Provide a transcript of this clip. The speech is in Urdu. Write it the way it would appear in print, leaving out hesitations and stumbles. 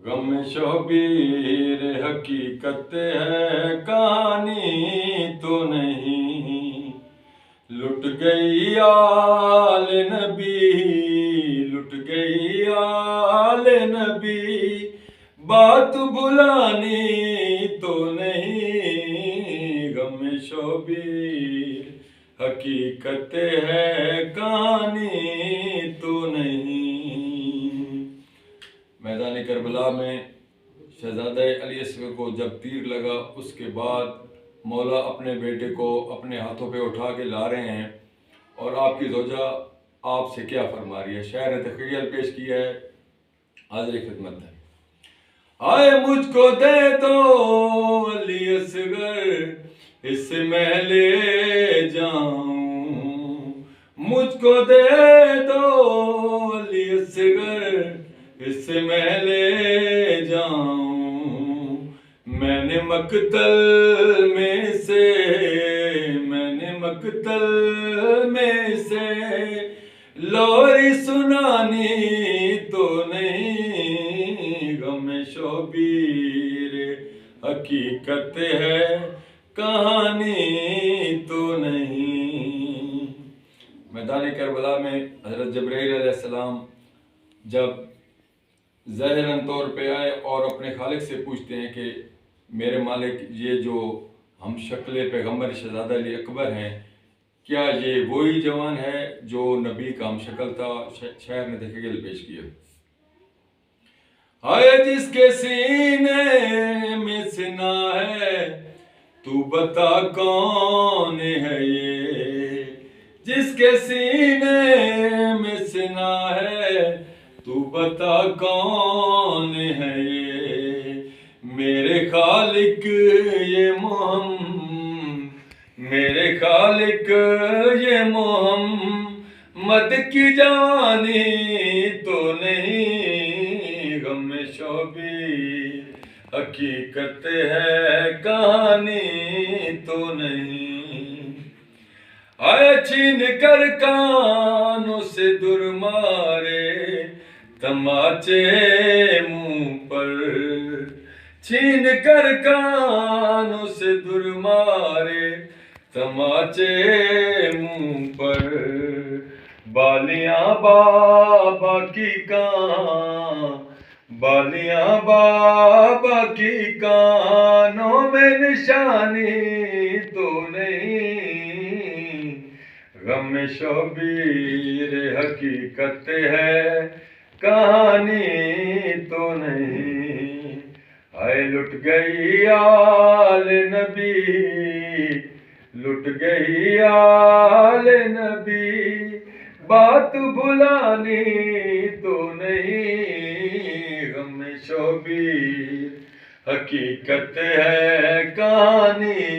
غم شبیر حقیقت ہے کہانی تو نہیں، لٹ گئی آل نبی، لٹ گئی آل نبی، بات بھلانی تو نہیں، غم شبیر حقیقت ہے کہانی تو نہیں۔ میدان کربلا میں شہزادہ علی اصغر کو جب تیر لگا، اس کے بعد مولا اپنے بیٹے کو اپنے ہاتھوں پہ اٹھا کے لا رہے ہیں، اور آپ کی زوجہ آپ سے کیا فرما رہی ہے؟ شعر تخیل پیش کیا ہے، حاضر خدمت ہے۔ آئے مجھ کو دے دو علی اصغر، اس میں لے جاؤں، مجھ کو دے دو علی اصغر، اس میں لے جاؤں، میں نے مقتل میں سے لوری سنانی تو نہیں، غم شبیر حقیقت ہے کہانی تو نہیں۔ میدان کربلا میں حضرت جبرائیل علیہ السلام جب ظاہراً طور پہ آئے اور اپنے خالق سے پوچھتے ہیں کہ میرے مالک، یہ جو ہم شکل پیغمبر شہزادہ علی اکبر ہیں، کیا یہ وہی جوان ہے جو نبی کا ہم شکل تھا؟ شاعر نے تخیل پیش کیا۔ ہائے جس کے سینے میں سنا ہے، تو بتا کون ہے یہ، جس کے سینے میں سنا ہے، تو بتا کون ہے یہ، میرے خالق یہ محمد کی جوانی تو نہیں، غم شبیر حقیقت ہے کہانی تو نہیں۔ آئے چھین کر کانوں سے در مارے تماچے منہ پر، چھین کر کانوں سے در مارے تماچے منہ پر، بالیاں بابا کی کانوں میں نشانی تو نہیں، غم شبیر حقیقت ہے کہانی تو نہیں۔ ہائے لٹ گئی آل نبی، لٹ گئی آل نبی، بات بھلانی تو نہیں، غم شبیر حقیقت ہے کہانی